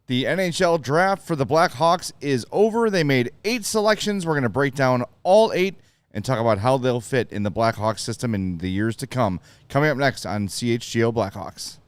The NHL draft for the Blackhawks is over. They made 8 selections. We're going to break down all 8 and talk about how they'll fit in the Blackhawks system in the years to come. Coming up next on CHGO Blackhawks.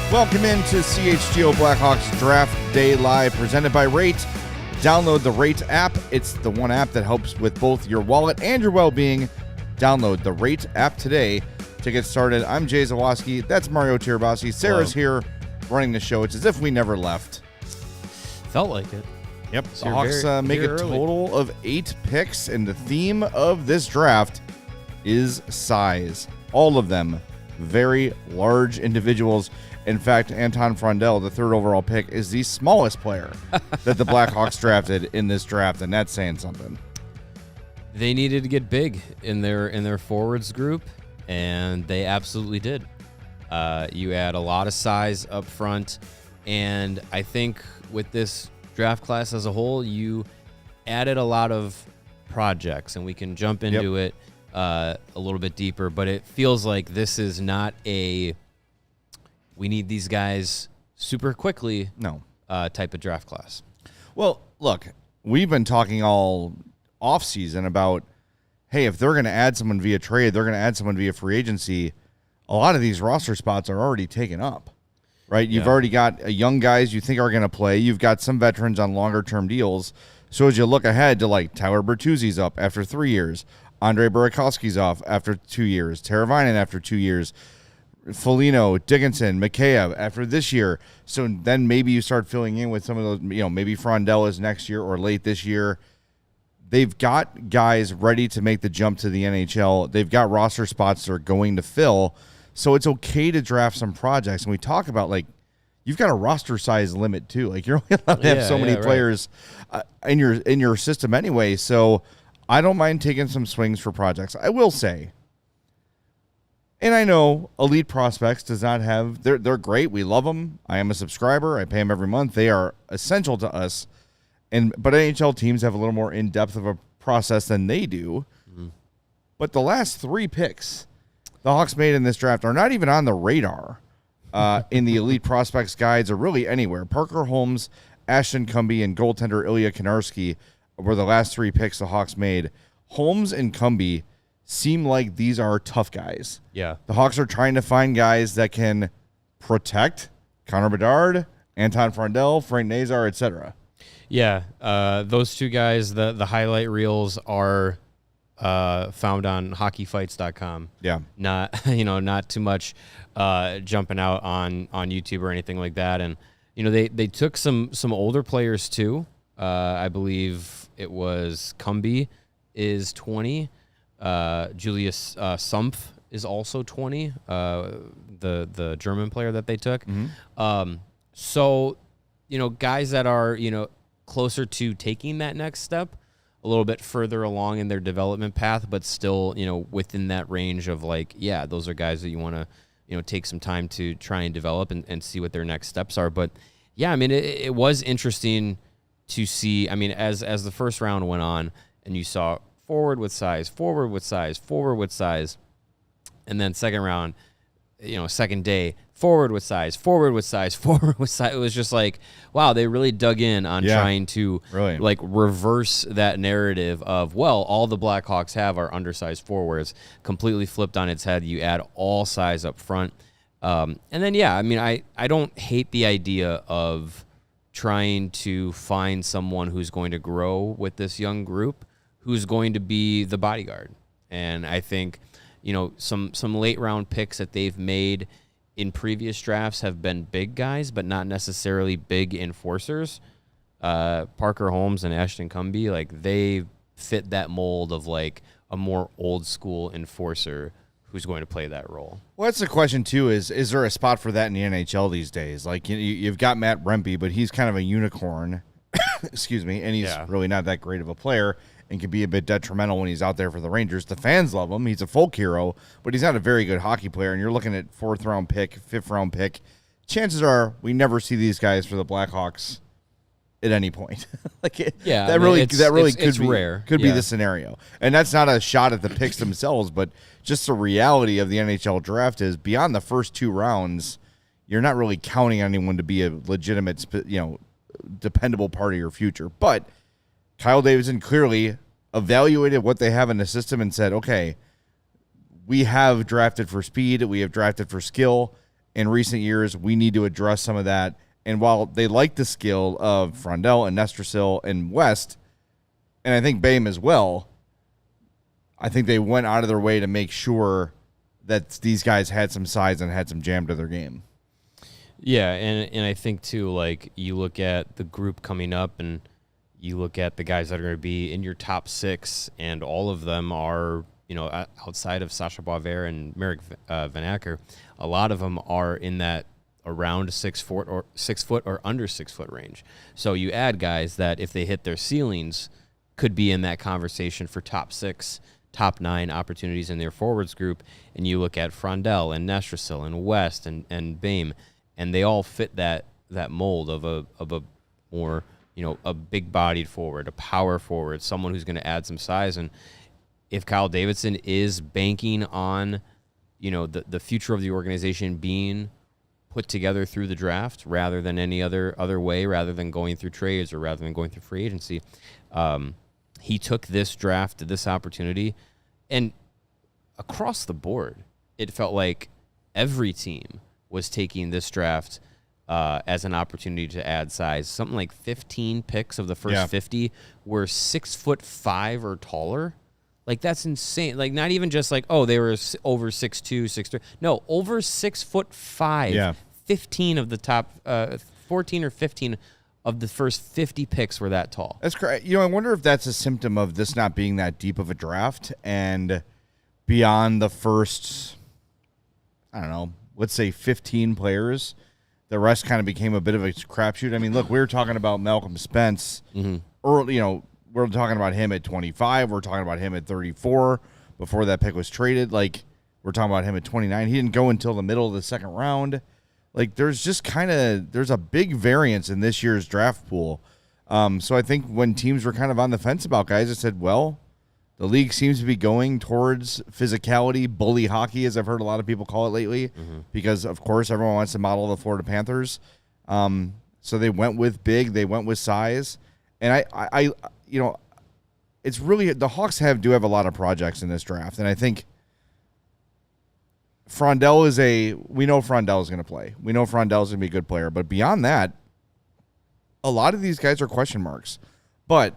Welcome into CHGO Blackhawks Draft Day Live, presented by Rate. Download the Rate app. It's the one app that helps with both your wallet and your well-being. Download the Rate app today to get started. I'm Jay Zawoski. That's Mario Tirabassi. Sarah's here running the show. It's as if we never left. Felt like it. Yep. So the Hawks make a total of 8 picks, and the theme of this draft is size. All of them very large individuals. In fact, Anton Frondell, the 3rd overall pick, is the smallest player that the Blackhawks drafted in this draft, and that's saying something. They needed to get big in their forwards group, and they absolutely did. You add a lot of size up front, and I think with this draft class as a whole, you added a lot of projects, and we can jump into it a little bit deeper, but it feels like this is not a we need these guys super quickly type of draft class. Well, look, we've been talking all offseason about, hey, if they're going to add someone via trade, they're going to add someone via free agency. A lot of these roster spots are already taken up, right? You've already got young guys you think are going to play. You've got some veterans on longer-term deals. So as you look ahead to, like, Tyler Bertuzzi's up after 3 years, Andre Burakovsky's off after 2 years, Teravainen after 2 years, Foligno, Dickinson, Mikheyev after this year. So then maybe you start filling in with some of those, maybe Frondell is next year or late this year. They've got guys ready to make the jump to the NHL. They've got roster spots they're going to fill. So it's okay to draft some projects. And we talk about, like, you've got a roster size limit too. Like, you're only allowed to have so many players in your system anyway. So I don't mind taking some swings for projects. I will say, and I know Elite Prospects does not have, they're great. We love them. I am a subscriber. I pay them every month. They are essential to us. But NHL teams have a little more in-depth of a process than they do. Mm-hmm. But the last 3 picks the Hawks made in this draft are not even on the radar in the Elite Prospects guides or really anywhere. Parker Holmes, Ashton Cumby, and goaltender Ilya Konarski were the last 3 picks the Hawks made. Holmes and Cumby seem like these are tough guys. Yeah. The Hawks are trying to find guys that can protect Connor Bedard, Anton Frondell, Frank Nazar, etc. Yeah, those 2 guys, the highlight reels are found on hockeyfights.com. Yeah. Not too much jumping out on YouTube or anything like that. And, they took some older players too. I believe it was Cumby is 20. Julius Sumpf is also 20, the German player that they took. Mm-hmm. So, guys that are, closer to taking that next step, a little bit further along in their development path, but still, within that range of, like, those are guys that you want to, take some time to try and develop and see what their next steps are. But, it was interesting to see, as the first round went on and you saw forward with size, forward with size, forward with size. And then second round, second day, forward with size, forward with size, forward with size. It was just like, wow, they really dug in on trying to like reverse that narrative of, well, all the Blackhawks have are undersized forwards. Completely flipped on its head. You add all size up front. And then, I don't hate the idea of trying to find someone who's going to grow with this young group, who's going to be the bodyguard. And I think, some late round picks that they've made in previous drafts have been big guys, but not necessarily big enforcers. Parker Holmes and Ashton Cumby, like, they fit that mold of, like, a more old school enforcer who's going to play that role. Well, that's the question, too, is there a spot for that in the NHL these days? Like, you've got Matt Rempe, but he's kind of a unicorn, excuse me, and he's really not that great of a player and can be a bit detrimental when he's out there for the Rangers. The fans love him. He's a folk hero, but he's not a very good hockey player, and you're looking at 4th-round pick, 5th-round pick. Chances are we never see these guys for the Blackhawks at any point. That really could be the scenario. And that's not a shot at the picks themselves, but just the reality of the NHL draft is beyond the first 2 rounds, you're not really counting on anyone to be a legitimate, dependable part of your future. But Kyle Davidson clearly evaluated what they have in the system and said, okay, we have drafted for speed, we have drafted for skill. In recent years, we need to address some of that. And while they like the skill of Frondell and Nestrasil and West, and I think Boehm as well, I think they went out of their way to make sure that these guys had some size and had some jam to their game. Yeah, and I think, too, like, you look at the group coming up and you look at the guys that are going to be in your top 6, and all of them are, outside of Sasha Boisvert and Marek Van Acker, a lot of them are in that around 6 foot or under 6 foot range. So you add guys that if they hit their ceilings could be in that conversation for top 6, top 9 opportunities in their forwards group. And you look at Frondell and Nestrasil and West and Boehm, and they all fit that mold of a more, a big bodied forward, a power forward, someone who's going to add some size. And if Kyle Davidson is banking on, the future of the organization being put together through the draft rather than any other way, rather than going through trades or rather than going through free agency. He took this draft, this opportunity, and across the board, it felt like every team was taking this draft as an opportunity to add size. Something like 15 picks of the first 50 were 6'5" or taller. Like, that's insane. Like, not even just like, oh, they were over 6'2", 6'3". No, over 6'5". Yeah. 15 of the top 14 or 15 of the first 50 picks were that tall. That's correct. I wonder if that's a symptom of this not being that deep of a draft, and beyond the first, I don't know, let's say 15 players, the rest kind of became a bit of a crapshoot. I mean, look, we were talking about Malcolm Spence early, we're talking about him at 25. We're talking about him at 34 before that pick was traded. Like, we're talking about him at 29. He didn't go until the middle of the second round. Like, there's just there's a big variance in this year's draft pool. So I think when teams were kind of on the fence about guys, I said, well, the league seems to be going towards physicality, bully hockey, as I've heard a lot of people call it lately, because, of course, everyone wants to model the Florida Panthers. So they went with big. They went with size. And I it's really, the Hawks do have a lot of projects in this draft, and I think Frondell we know Frondell is going to play. We know Frondell is going to be a good player, but beyond that, a lot of these guys are question marks. But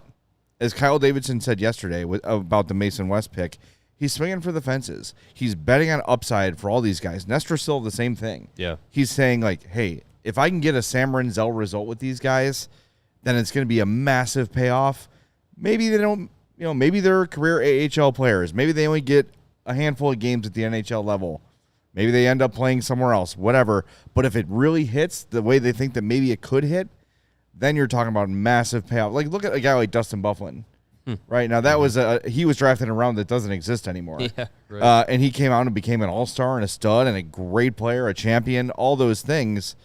as Kyle Davidson said yesterday about the Mason West pick, he's swinging for the fences. He's betting on upside for all these guys. Nestrasil, the same thing. Yeah. He's saying, like, hey, if I can get a Sam Renzel result with these guys, then it's going to be a massive payoff. Maybe they don't, maybe they're career AHL players. Maybe they only get a handful of games at the NHL level. Maybe they end up playing somewhere else, whatever. But if it really hits the way they think that maybe it could hit, then you're talking about massive payoff. Like, look at a guy like Dustin Byfuglien, right? Now, that he was drafted in a round that doesn't exist anymore. Yeah, right. And he came out and became an all-star and a stud and a great player, a champion, all those things.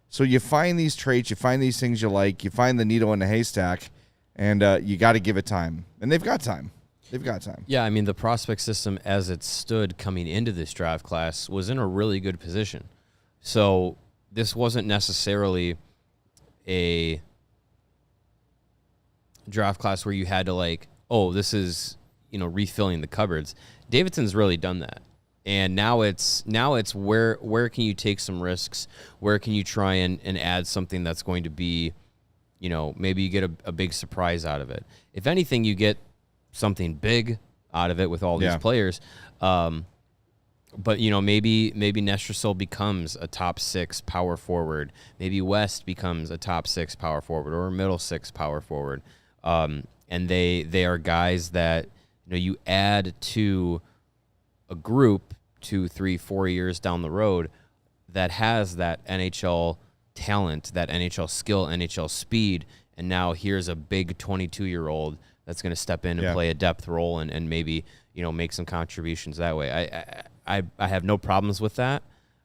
So you find these traits, you find these things you like, you find the needle in the haystack, and you got to give it time. And they've got time. Yeah, I mean, the prospect system as it stood coming into this draft class was in a really good position. So this wasn't necessarily a draft class where you had to, like, oh, this is, refilling the cupboards. Davidson's really done that. And now it's where can you take some risks? Where can you try and add something that's going to be, maybe you get a big surprise out of it. If anything, you get something big out of it with all these players. But, maybe Nestrasil becomes a top 6 power forward. Maybe West becomes a top 6 power forward or a middle 6 power forward. And they are guys that you add to a group 2, 3, 4 years down the road that has that NHL talent, that NHL skill, NHL speed, and now here's a big 22-year-old that's going to step in and play a depth role and maybe, make some contributions that way. I have no problems with that.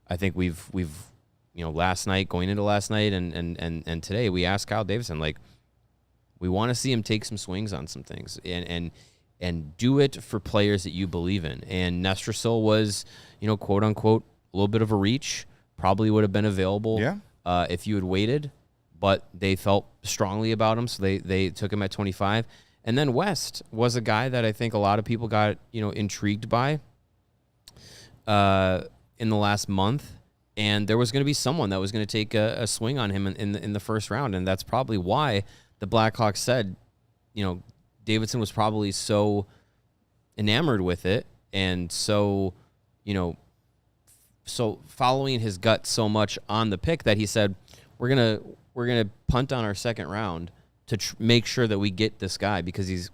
I think we've going into last night and today, we asked Kyle Davidson, like, we want to see him take some swings on some things and do it for players that you believe in. And Nestrasil was, quote unquote, a little bit of a reach. Probably would have been available if you had waited, but they felt strongly about him, so they took him at 25. And then West was a guy that I think a lot of people got intrigued by in the last month, and there was going to be someone that was going to take a swing on him in the first round, and that's probably why the Blackhawks said, Davidson was probably so enamored with it and so, so following his gut so much on the pick that he said, we're gonna punt on our second round to make sure that we get this guy, because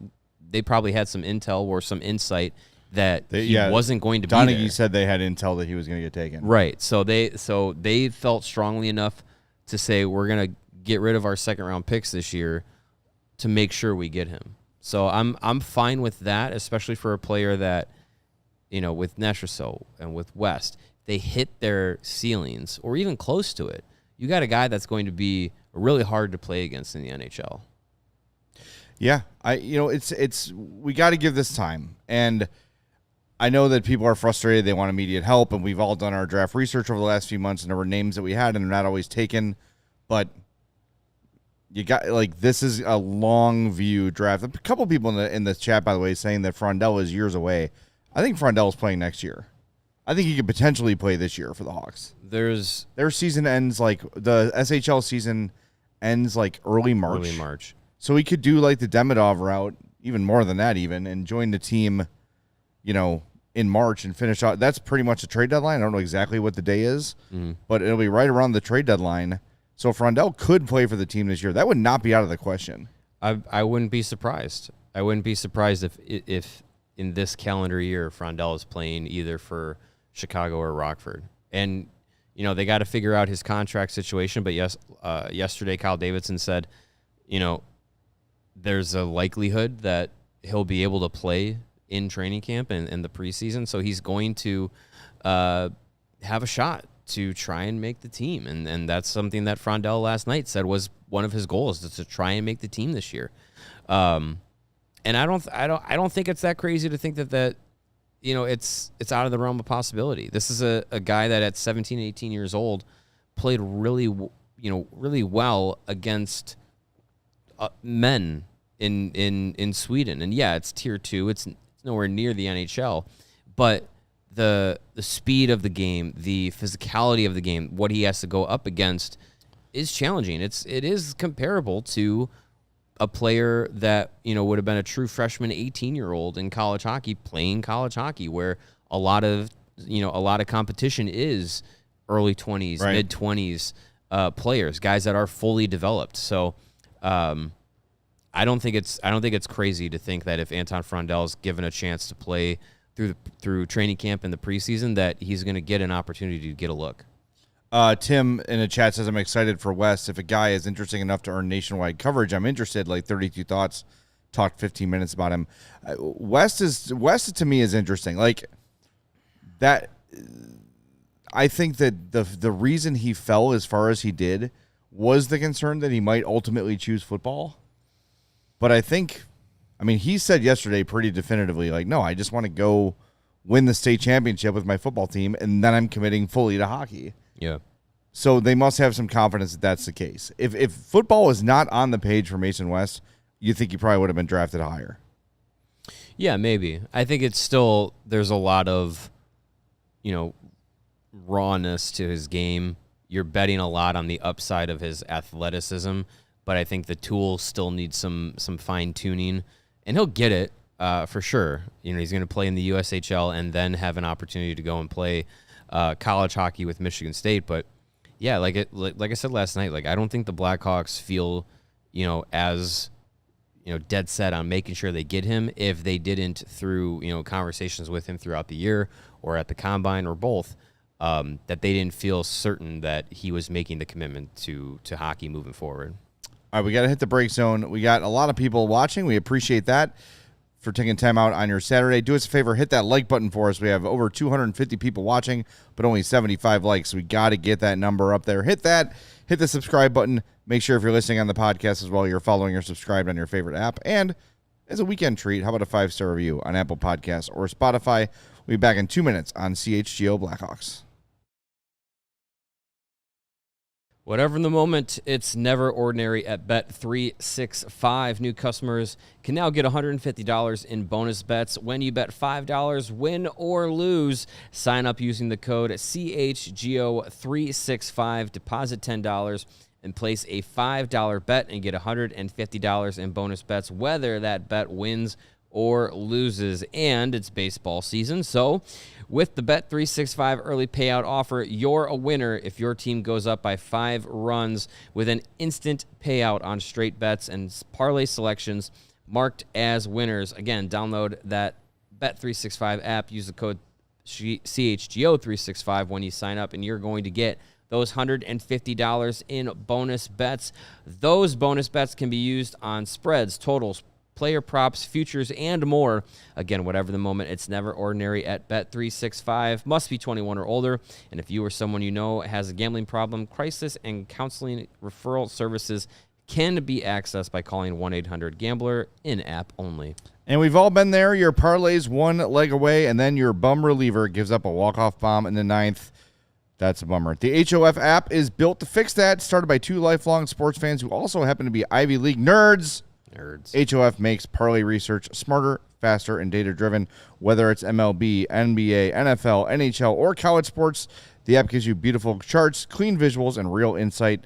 they probably had some intel or some insight that he wasn't going to be there. Donaghy said they had intel that he was going to get taken. Right. So they felt strongly enough to say, we're going to get rid of our second round picks this year to make sure we get him. So I'm fine with that, especially for a player that, with Nestrasil and with West, they hit their ceilings or even close to it. You got a guy that's going to be really hard to play against in the NHL. Yeah, it's we got to give this time, and I know that people are frustrated. They want immediate help, and we've all done our draft research over the last few months, and there were names that we had, and they're not always taken. But you got this is a long view draft. A couple people in the chat, by the way, saying that Frondell is years away. I think Frondell is playing next year. I think he could potentially play this year for the Hawks. Their season ends the SHL season ends early March. Early March. So he could do the Demidov route, even more than that, and join the team, in March and finish out. That's pretty much a trade deadline. I don't know exactly what the day is, but it'll be right around the trade deadline. So Frondell could play for the team this year. That would not be out of the question. I wouldn't be surprised. I wouldn't be surprised if in this calendar year Frondell is playing either for Chicago or Rockford. And they got to figure out his contract situation. But yesterday Kyle Davidson said, there's a likelihood that he'll be able to play in training camp and the preseason. So he's going to have a shot to try and make the team. And that's something that Frondell last night said was one of his goals, is to try and make the team this year. And I don't think it's that crazy to think that it's out of the realm of possibility. This is a guy that at 17, 18 years old played really well against men in Sweden. And yeah, it's tier 2. It's nowhere near the NHL, but the speed of the game, the physicality of the game, what he has to go up against is challenging. It is comparable to a player that would have been a true freshman 18-year-old in college hockey playing college hockey, where a lot of competition is early 20s, mid 20s players, guys that are fully developed. So I don't think it's crazy to think that if Anton Frondell is given a chance to play through training camp in the preseason, that he's going to get an opportunity to get a look. Tim in the chat says, I'm excited for West. If a guy is interesting enough to earn nationwide coverage, I'm interested. 32 thoughts, talked 15 minutes about him. West to me is interesting. That, I think that the reason he fell as far as he did was the concern that he might ultimately choose football. But he said yesterday pretty definitively, no, I just want to go win the state championship with my football team, and then I'm committing fully to hockey. Yeah. So they must have some confidence that that's the case. If football was not on the page for Mason West, you think he probably would have been drafted higher. Yeah, maybe. I think it's still, there's a lot of, rawness to his game. You're betting a lot on the upside of his athleticism, but I think the tools still need some fine tuning, and he'll get it for sure. He's going to play in the USHL and then have an opportunity to go and play college hockey with Michigan State. But yeah, like I said last night, I don't think the Blackhawks feel, as dead set on making sure they get him if they didn't through, conversations with him throughout the year or at the combine or both, that they didn't feel certain that he was making the commitment to hockey moving forward. All right, we got to hit the break zone. We got a lot of people watching. We appreciate that for taking time out on your Saturday. Do us a favor, hit that like button for us. We have over 250 people watching, but only 75 likes. We got to get that number up there. Hit that. Hit the subscribe button. Make sure if you're listening on the podcast as well, you're following or subscribed on your favorite app. And as a weekend treat, how about a 5-star review on Apple Podcasts or Spotify? We'll be back in 2 minutes on CHGO Blackhawks. Whatever the moment, it's never ordinary at Bet365. New customers can now get $150 in bonus bets when you bet $5, win or lose. Sign up using the code CHGO365, deposit $10, and place a $5 bet and get $150 in bonus bets, whether that bet wins or loses. And it's baseball season, so with the Bet365 early payout offer, you're a winner if your team goes up by 5 runs with an instant payout on straight bets and parlay selections marked as winners. Again, download that Bet365 app. Use the code CHGO365 when you sign up, and you're going to get those $150 in bonus bets. Those bonus bets can be used on spreads, totals, player props, futures, and more. Again, whatever the moment, it's never ordinary at Bet365. Must be 21 or older. And if you or someone you know has a gambling problem, crisis and counseling referral services can be accessed by calling 1-800-GAMBLER in-app only. And we've all been there. Your parlay's one leg away, and then your bum reliever gives up a walk-off bomb in the 9th. That's a bummer. The HOF app is built to fix that. Started by 2 lifelong sports fans who also happen to be Ivy League nerds. HOF makes parlay research smarter, faster, and data-driven. Whether it's MLB, NBA, NFL, NHL, or college sports, the app gives you beautiful charts, clean visuals, and real insight,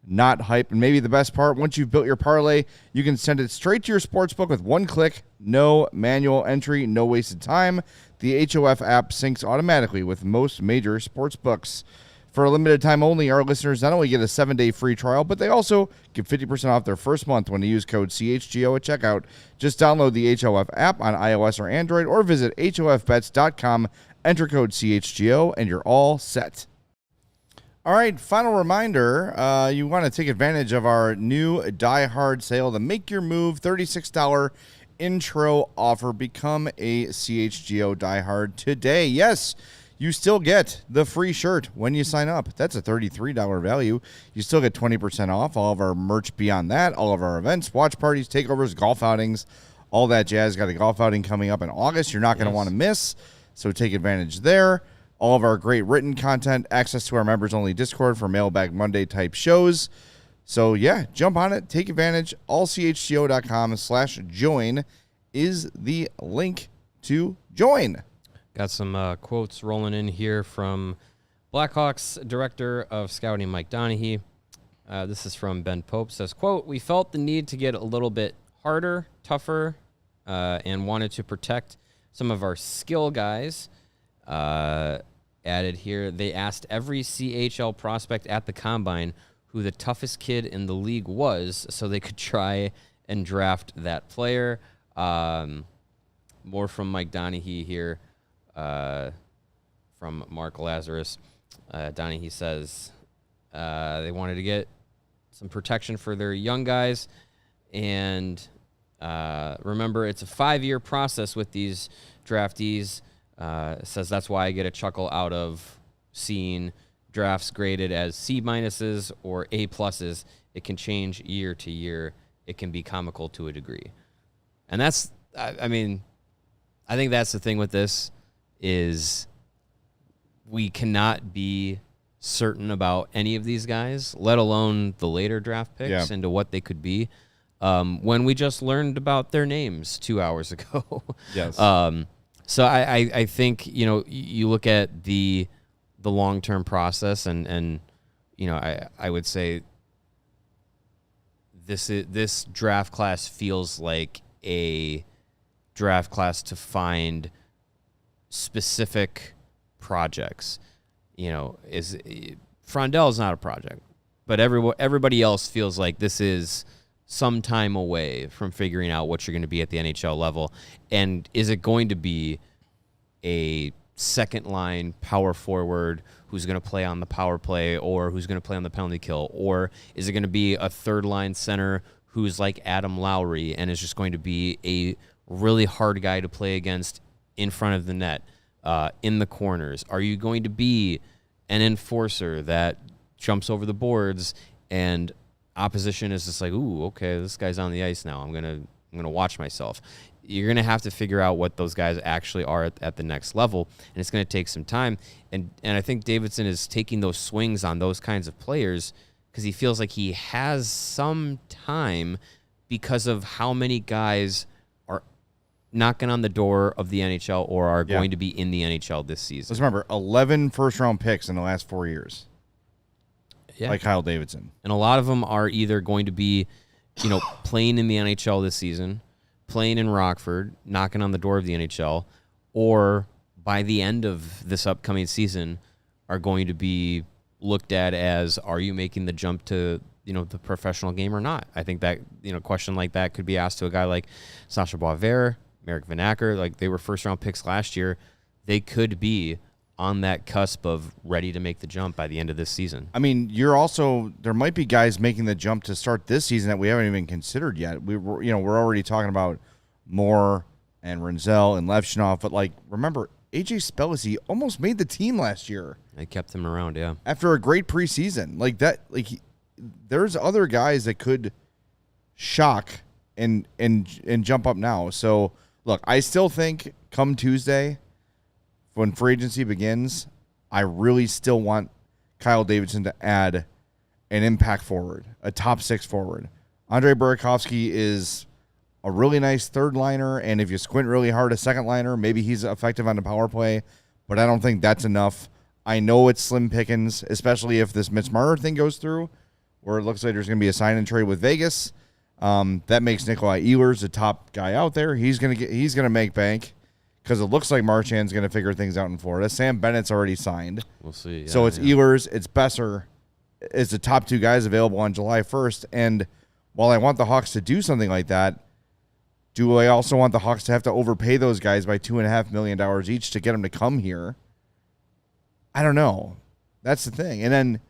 not hype. And maybe the best part, once you've built your parlay, you can send it straight to your sportsbook with one click, no manual entry, no wasted time. The HOF app syncs automatically with most major sportsbooks. For a limited time only, our listeners not only get a 7-day free trial, but they also get 50% off their first month when they use code CHGO at checkout. Just download the HOF app on iOS or Android or visit HOFbets.com, enter code CHGO, and you're all set. All right, final reminder, you want to take advantage of our new Die Hard sale, the Make Your Move $36 intro offer. Become a CHGO Die Hard today. Yes, you still get the free shirt when you sign up. That's a $33 value. You still get 20% off all of our merch beyond that, all of our events, watch parties, takeovers, golf outings, all that jazz. Got a golf outing coming up in August you're not going to want to miss, so take advantage there. All of our great written content, access to our members-only Discord for Mailbag Monday-type shows. So, yeah, jump on it. Take advantage. allchgo.com/join is the link to join. Got some quotes rolling in here from Blackhawks Director of Scouting Mike Donaghy. This is from Ben Pope. Says, quote, "We felt the need to get a little bit harder, tougher, and wanted to protect some of our skill guys." Added here, they asked every CHL prospect at the Combine who the toughest kid in the league was so they could try and draft that player. More from Mike Donaghy here. From Mark Lazarus. Donaghy says they wanted to get some protection for their young guys. And remember, it's a 5-year process with these draftees. Says that's why I get a chuckle out of seeing drafts graded as C- or A+. It can change year to year. It can be comical to a degree. And that's, I mean, I think that's the thing with this is we cannot be certain about any of these guys, let alone the later draft picks into what they could be. When we just learned about their names 2 hours ago. Yes. So I think, you look at the long-term process and I would say this draft class feels like a draft class to find specific projects. Frondell is not a project, but everybody else feels like this is some time away from figuring out what you're going to be at the NHL level. And is it going to be a second line power forward who's going to play on the power play or who's going to play on the penalty kill? Or is it going to be a third line center who's like Adam Lowry and is just going to be a really hard guy to play against in front of the net, in the corners? Are you going to be an enforcer that jumps over the boards and opposition is just like, ooh, okay, this guy's on the ice now. I'm gonna watch myself. You're gonna have to figure out what those guys actually are at the next level, and it's gonna take some time. And I think Davidson is taking those swings on those kinds of players because he feels like he has some time because of how many guys are knocking on the door of the NHL or are going to be in the NHL this season. Let's remember, 11 first-round picks in the last 4 years. Yeah. Like Kyle Davidson. And a lot of them are either going to be, playing in the NHL this season, playing in Rockford, knocking on the door of the NHL, or by the end of this upcoming season are going to be looked at as, are you making the jump to, the professional game or not? I think that, question like that could be asked to a guy like Sasha Boisvert, Merrick Van Acker. Like, they were first-round picks last year. They could be on that cusp of ready to make the jump by the end of this season. I mean, there might be guys making the jump to start this season that we haven't even considered yet. We're already talking about Moore and Renzel and Levshunov, but remember, AJ Spellisy almost made the team last year. They kept him around, yeah. After a great preseason. There's other guys that could shock and jump up now. So, look, I still think come Tuesday, when free agency begins, I really still want Kyle Davidson to add an impact forward, a top 6 forward. Andrei Burakovsky is a really nice third liner, and if you squint really hard, a second liner. Maybe he's effective on the power play, but I don't think that's enough. I know it's slim pickings, especially if this Mitch Marner thing goes through, where it looks like there's going to be a sign and trade with Vegas. That makes Nikolai Ehlers the top guy out there. He's going to make bank, because it looks like Marchand's going to figure things out in Florida. Sam Bennett's already signed. We'll see. So it's Ehlers, it's Besser. It's the top 2 guys available on July 1st. And while I want the Hawks to do something like that, do I also want the Hawks to have to overpay those guys by $2.5 million each to get them to come here? I don't know. That's the thing. And then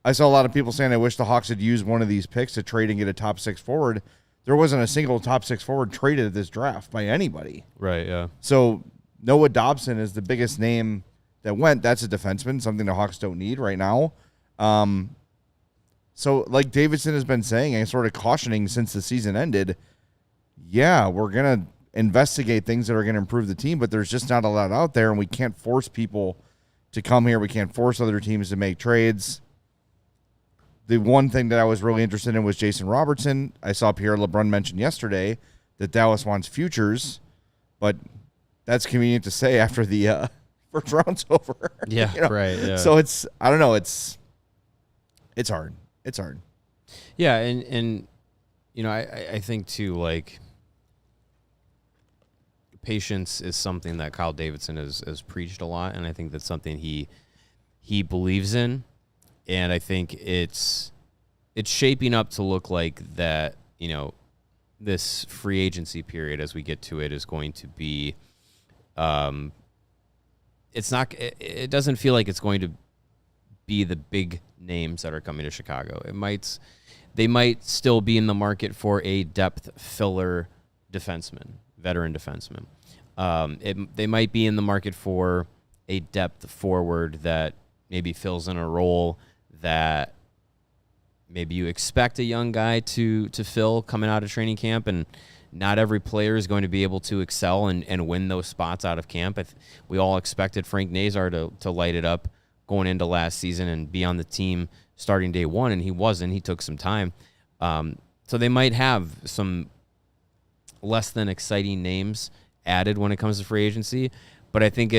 I saw a lot of people saying I wish the Hawks had used one of these picks to trade and get a top 6 forward. There wasn't a single top 6 forward traded at this draft by anybody. Right, yeah. So Noah Dobson is the biggest name that went. That's a defenseman, something the Hawks don't need right now. So like Davidson has been saying and sort of cautioning since the season ended, yeah, we're going to investigate things that are going to improve the team, but there's just not a lot out there, and we can't force people to come here. We can't force other teams to make trades. The one thing that I was really interested in was Jason Robertson. I saw Pierre LeBrun mention yesterday that Dallas wants futures, but that's convenient to say after the first round's over. Yeah, right. Yeah. So I don't know. It's hard. It's hard. Yeah, and I think too, patience is something that Kyle Davidson has preached a lot, and I think that's something he believes in. And I think it's shaping up to look like that, this free agency period as we get to it is going to be, it doesn't feel like it's going to be the big names that are coming to Chicago. They might still be in the market for a depth filler defenseman, veteran defenseman. They might be in the market for a depth forward that maybe fills in a role that maybe you expect a young guy to fill coming out of training camp, and not every player is going to be able to excel and win those spots out of camp. We all expected Frank Nazar to light it up going into last season and be on the team starting day one, and he wasn't. He took some time. So they might have some less than exciting names added when it comes to free agency, but I think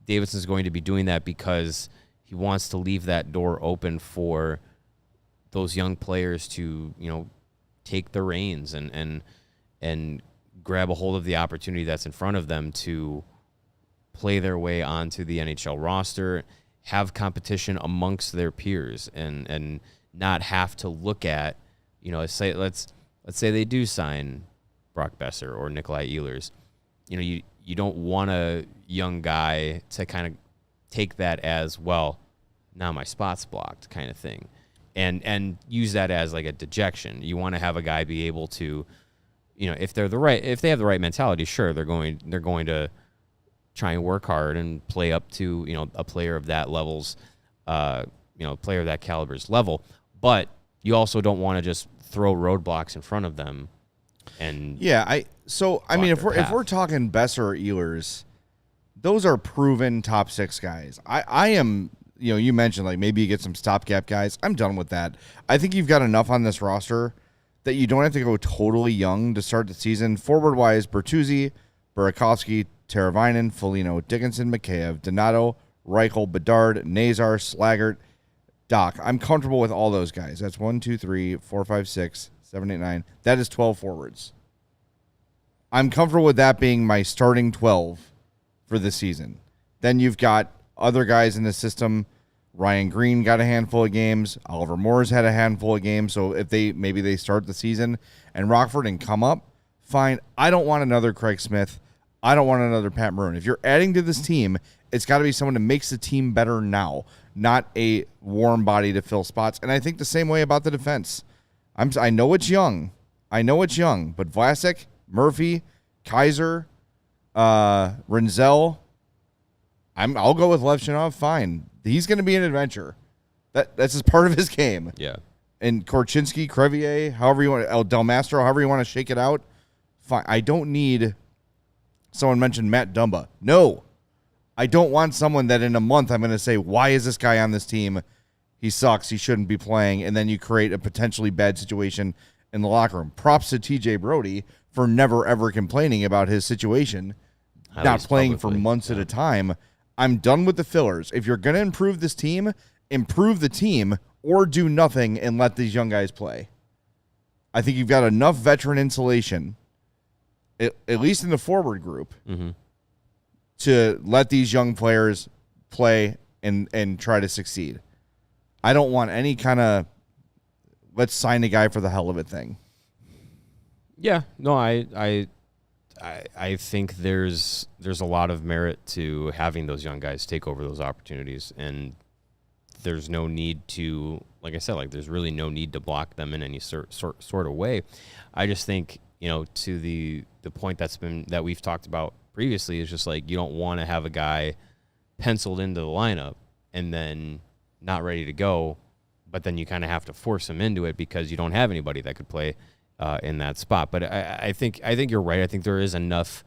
Davidson's going to be doing that because he wants to leave that door open for those young players to, take the reins and grab a hold of the opportunity that's in front of them to play their way onto the NHL roster, have competition amongst their peers, and not have to look at let's say they do sign Brock Besser or Nikolai Ehlers. You don't want a young guy to kind of take that as, well, now my spot's blocked kind of thing, and use that as like a dejection. You want to have a guy be able to, if they have the right mentality, sure, they're going to try and work hard and play up to, a player of that level's, player of that caliber's level. But you also don't want to just throw roadblocks in front of them. And I mean, if we're talking Besser or Ehlers, those are proven top 6 guys. I am, you mentioned like maybe you get some stopgap guys. I'm done with that. I think you've got enough on this roster that you don't have to go totally young to start the season. Forward wise, Bertuzzi, Burakovsky, Teravainen, Foligno, Dickinson, Mikheyev, Donato, Reichel, Bedard, Nazar, Slaggert, Doc. I'm comfortable with all those guys. That's 1, 2, 3, 4, 5, 6, 7, 8, 9. That is 12 forwards. I'm comfortable with that being my starting 12 for the season. Then you've got other guys in the system. Ryan Green got a handful of games. Oliver Moore's had a handful of games. So if maybe they start the season and Rockford and come up, fine. I don't want another Craig Smith. I don't want another Pat Maroon. If you're adding to this team, it's got to be someone that makes the team better now, not a warm body to fill spots. And I think the same way about the defense. I know it's young. But Vlasic, Murphy, Kaiser, Renzel, I'll go with Levchinov. Fine. He's going to be an adventure. That's just part of his game. Yeah. And Korchinski, Crevier, however you want, El Del Mastro, however you want to shake it out. Fine. I don't need. Someone mentioned Matt Dumba. No, I don't want someone that in a month I'm going to say, why is this guy on this team? He sucks. He shouldn't be playing. And then you create a potentially bad situation in the locker room. Props to TJ Brody for never, ever complaining about his situation, not playing for months at a time. I'm done with the fillers. If you're going to improve this team, improve the team or do nothing and let these young guys play. I think you've got enough veteran insulation, at least in the forward group, to let these young players play and try to succeed. I don't want any kind of let's sign a guy for the hell of it thing. Yeah, no, I think there's a lot of merit to having those young guys take over those opportunities, and there's no need to, like I said, like there's really no need to block them in any sort of way. I just think, to the point that we've talked about previously is just like you don't want to have a guy penciled into the lineup and then not ready to go, but then you kind of have to force him into it because you don't have anybody that could play in that spot. But I think you're right. I think there is enough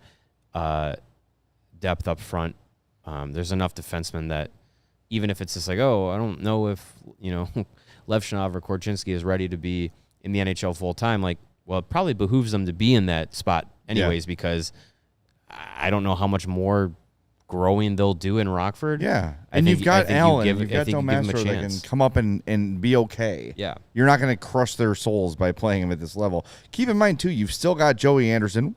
depth up front. There's enough defensemen that even if it's just like, oh, I don't know if Levchinov or Korchinski is ready to be in the NHL full time, like, well, it probably behooves them to be in that spot anyways, because I don't know how much more growing they'll do in Rockford. Yeah. And you've got Allen, you've got Del Mastro that can come up and be okay. Yeah. You're not going to crush their souls by playing them at this level. Keep in mind, too, you've still got Joey Anderson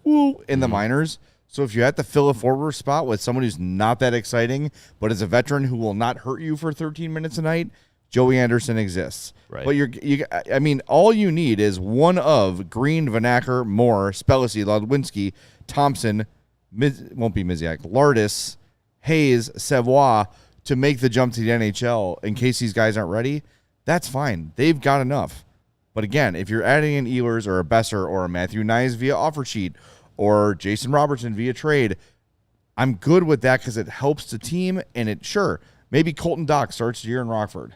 in the minors. So if you have to fill a forward spot with someone who's not that exciting, but is a veteran who will not hurt you for 13 minutes a night, Joey Anderson exists. Right. But all you need is one of Green, Vanacker, Moore, Spellacy, Ludwinski, Thompson, won't be Miziak, Lardis, Hayes, Savoie to make the jump to the NHL in case these guys aren't ready. That's fine. They've got enough. But again, if you're adding an Ehlers or a Besser or a Matthew Nyes via offer sheet or Jason Robertson via trade, I'm good with that because it helps the team. And maybe Colton Dock starts the year in Rockford.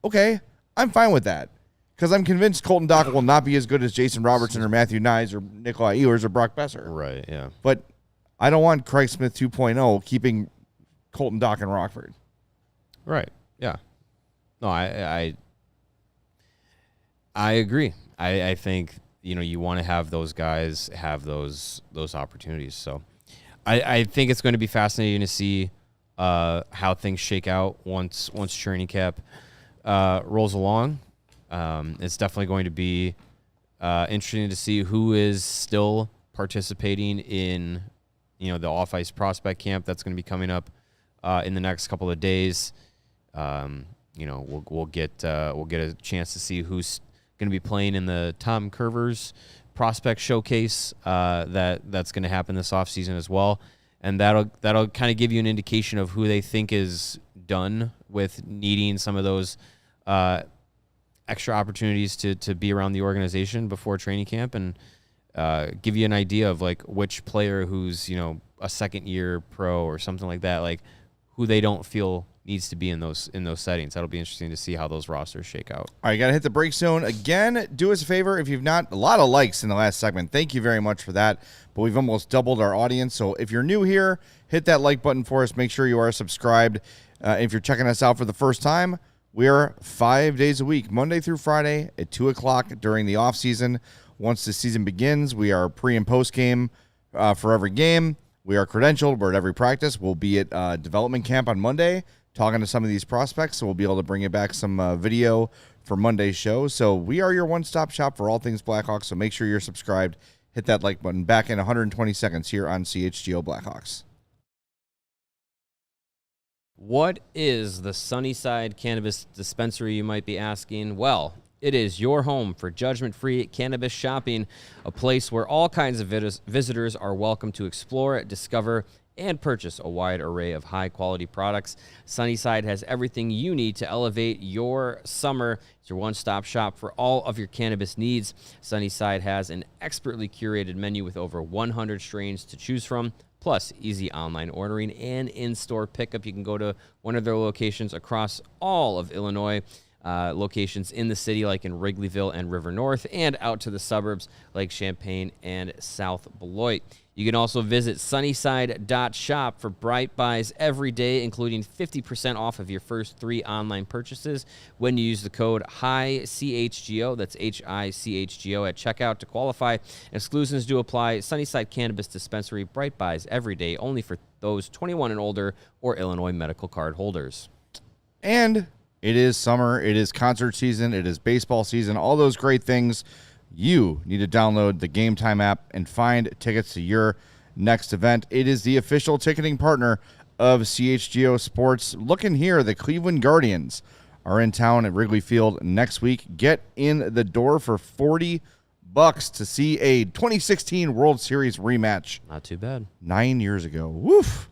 Okay, I'm fine with that because I'm convinced Colton Dock will not be as good as Jason Robertson or Matthew Nyes or Nikolai Ehlers or Brock Besser. Right, yeah. But I don't want Craig Smith 2.0 keeping Colton Dock in Rockford. Right, yeah. No, I agree. I think, you want to have those guys have those opportunities. So I think it's going to be fascinating to see how things shake out once training camp rolls along. It's definitely going to be interesting to see who is still participating in the off-ice prospect camp that's going to be coming up in the next couple of days. We'll get a chance to see who's going to be playing in the Tom Curvers Prospect Showcase that's going to happen this offseason as well. And that'll kind of give you an indication of who they think is done with needing some of those extra opportunities to be around the organization before training camp, and give you an idea of like which player who's, a second year pro or something like that, like who they don't feel needs to be in those settings. That'll be interesting to see how those rosters shake out. All right, you got to hit the break zone. Again, do us a favor. If you've not, a lot of likes in the last segment. Thank you very much for that. But we've almost doubled our audience. So if you're new here, hit that like button for us. Make sure you are subscribed. If you're checking us out for the first time, we are 5 days a week, Monday through Friday at 2 o'clock during the off season. Once the season begins, we are pre and post game for every game. We are credentialed. We're at every practice. We'll be at development camp on Monday, talking to some of these prospects, so we'll be able to bring you back some video for Monday's show. So we are your one-stop shop for all things Blackhawks, so make sure you're subscribed. Hit that like button. Back in 120 seconds here on CHGO Blackhawks. What is the Sunnyside Cannabis Dispensary, you might be asking? Well, it is your home for judgment-free cannabis shopping, a place where all kinds of visitors are welcome to explore, discover, and purchase a wide array of high-quality products. Sunnyside has everything you need to elevate your summer. It's your one-stop shop for all of your cannabis needs. Sunnyside has an expertly curated menu with over 100 strains to choose from, plus easy online ordering and in-store pickup. You can go to one of their locations across all of Illinois, locations in the city like in Wrigleyville and River North, and out to the suburbs like Champaign and South Beloit. You can also visit sunnyside.shop for bright buys every day, including 50% off of your first 3 online purchases when you use the code HICHGO, that's HICHGO at checkout to qualify. Exclusions do apply. Sunnyside Cannabis Dispensary, bright buys every day, only for those 21 and older or Illinois medical card holders. And it is summer, it is concert season, it is baseball season, all those great things. You need to download the Game Time app and find tickets to your next event. It is the official ticketing partner of CHGO Sports. Look in here, the Cleveland Guardians are in town at Wrigley Field next week. Get in the door for $40 to see a 2016 World Series rematch. Not too bad. 9 years ago. Woof.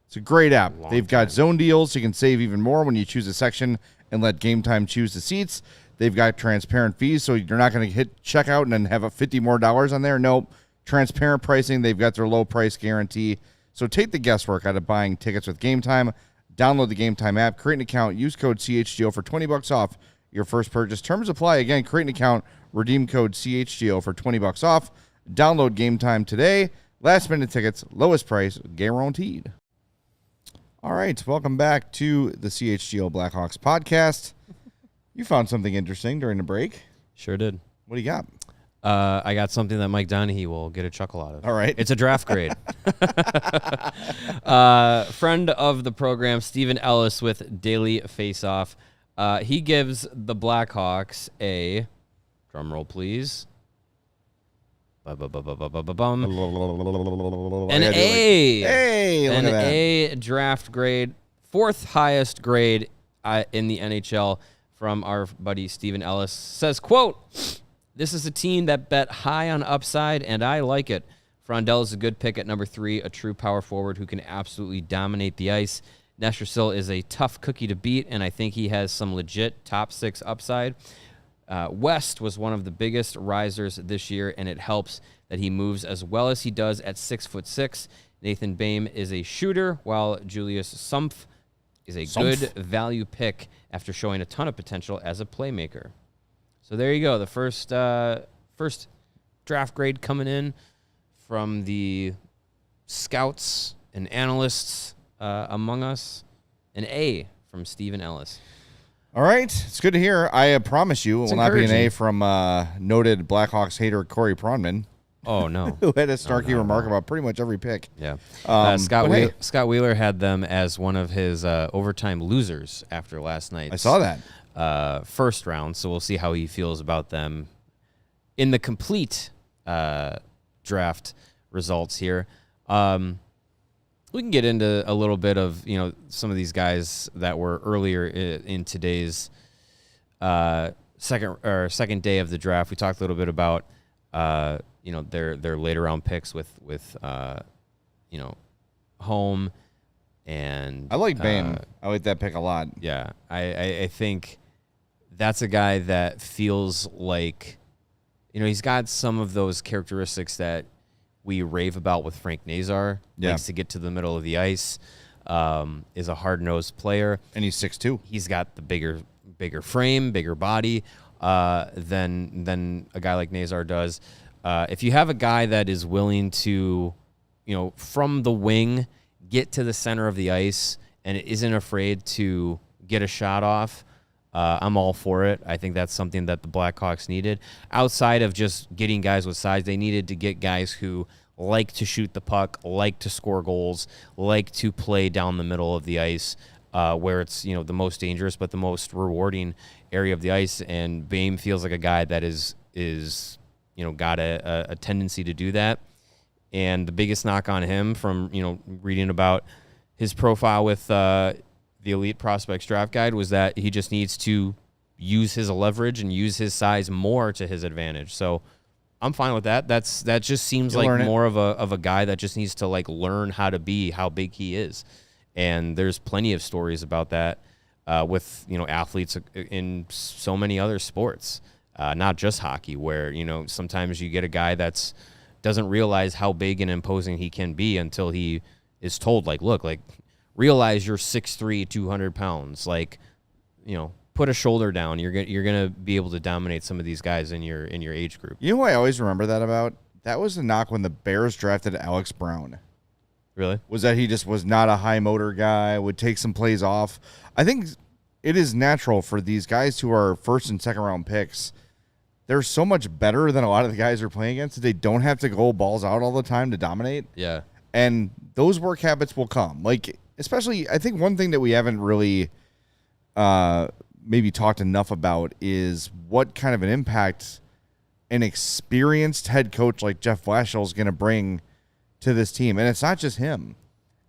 It's a great app. They've got zone deals, so you can save even more when you choose a section and let Game Time choose the seats. They've got transparent fees, so you're not going to hit checkout and then have a $50 more on there. Nope. Transparent pricing. They've got their low price guarantee. So take the guesswork out of buying tickets with Game Time. Download the Game Time app, create an account, use code CHGO for $20 off your first purchase. Terms apply. Again, create an account, redeem code CHGO for $20 off. Download Game Time today. Last minute tickets, lowest price guaranteed. All right, welcome back to the CHGO Blackhawks podcast. You found something interesting during the break. Sure did. What do you got? I got something that Mike Donahue will get a chuckle out of. All right. It's a draft grade. Friend of the program, Stephen Ellis with Daily Faceoff. He gives the Blackhawks a, drum roll please, an A. Hey, look an at that. A draft grade, 4th highest grade in the NHL from our buddy Stephen Ellis. Says, quote, "This is a team that bet high on upside, and I like it. Frondell is a good pick at number 3, a true power forward who can absolutely dominate the ice. Nestorsil is a tough cookie to beat, and I think he has some legit top 6 upside. West was one of the biggest risers this year, and it helps that he moves as well as he does at 6'6". Nathan Bain is a shooter, while Julius Sumpf is a good value pick after showing a ton of potential as a playmaker." So there you go. The first draft grade coming in from the scouts and analysts among us. An A from Stephen Ellis. All right. It's good to hear. I promise you it will not be an A from noted Blackhawks hater Corey Pronman. Oh, no. Who had a snarky remark about pretty much every pick. Yeah. Scott Wheeler had them as one of his overtime losers after last night. I saw that. First round, so we'll see how he feels about them in the complete draft results here. We can get into a little bit of, some of these guys that were earlier in today's second day of the draft, we talked a little bit about their later round picks with Home and I like Bame. I like that pick a lot. Yeah, I think that's a guy that feels like, he's got some of those characteristics that we rave about with Frank Nazar. Yeah. Likes to get to the middle of the ice, is a hard-nosed player. And he's 6'2". He's got the bigger frame, bigger body than a guy like Nazar does. If you have a guy that is willing to, from the wing, get to the center of the ice and isn't afraid to get a shot off, I'm all for it. I think that's something that the Blackhawks needed. Outside of just getting guys with size, they needed to get guys who like to shoot the puck, like to score goals, like to play down the middle of the ice, where it's the most dangerous but the most rewarding area of the ice. And Bame feels like a guy that is got a tendency to do that. And the biggest knock on him from reading about his profile with the Elite Prospects Draft Guide was that he just needs to use his leverage and use his size more to his advantage. So I'm fine with that. That just seems like more of a guy that just needs to learn how to be how big he is. And there's plenty of stories about that with athletes in so many other sports, not just hockey, where sometimes you get a guy that's doesn't realize how big and imposing he can be until he is told, realize you're 6'3", 200 pounds. Put a shoulder down. You're gonna be able to dominate some of these guys in your age group. You know what I always remember that about? That was the knock when the Bears drafted Alex Brown. Really? Was that he just was not a high motor guy, would take some plays off. I think it is natural for these guys who are first and second round picks. They're so much better than a lot of the guys they're playing against that they don't have to go balls out all the time to dominate. Yeah. And those work habits will come. Especially, I think one thing that we haven't really maybe talked enough about is what kind of an impact an experienced head coach like Jeff Blashill is going to bring to this team. And it's not just him.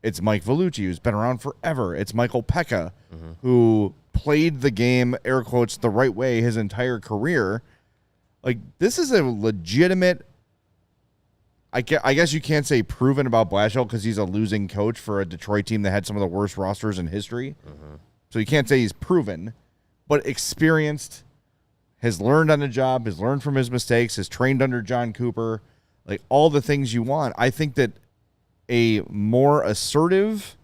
It's Mike Vellucci, who's been around forever. It's Michael Pekka, who played the game, air quotes, the right way his entire career. This is a legitimate, I guess you can't say proven about Blashill because he's a losing coach for a Detroit team that had some of the worst rosters in history. So you can't say he's proven, but experienced, has learned on the job, has learned from his mistakes, has trained under John Cooper, all the things you want. I think that a more assertive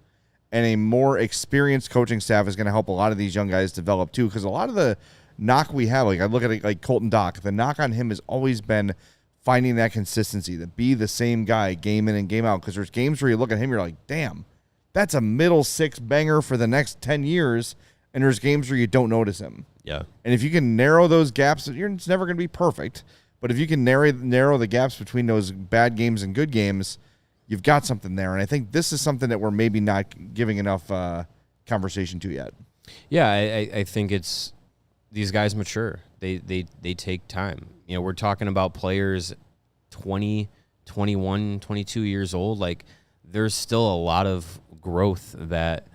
and a more experienced coaching staff is going to help a lot of these young guys develop too, because a lot of the knock we have, I look at it like Colton Dock, the knock on him has always been finding that consistency, to be the same guy game in and game out, because there's games where you look at him, you're like, damn, that's a middle six banger for the next 10 years, and there's games where you don't notice him. Yeah. And if you can narrow those gaps, it's never going to be perfect, but if you can narrow the gaps between those bad games and good games, you've got something there. And I think this is something that we're maybe not giving enough conversation to yet. Yeah, I think it's these guys mature. They take time. We're talking about players 20, 21, 22 years old. There's still a lot of growth that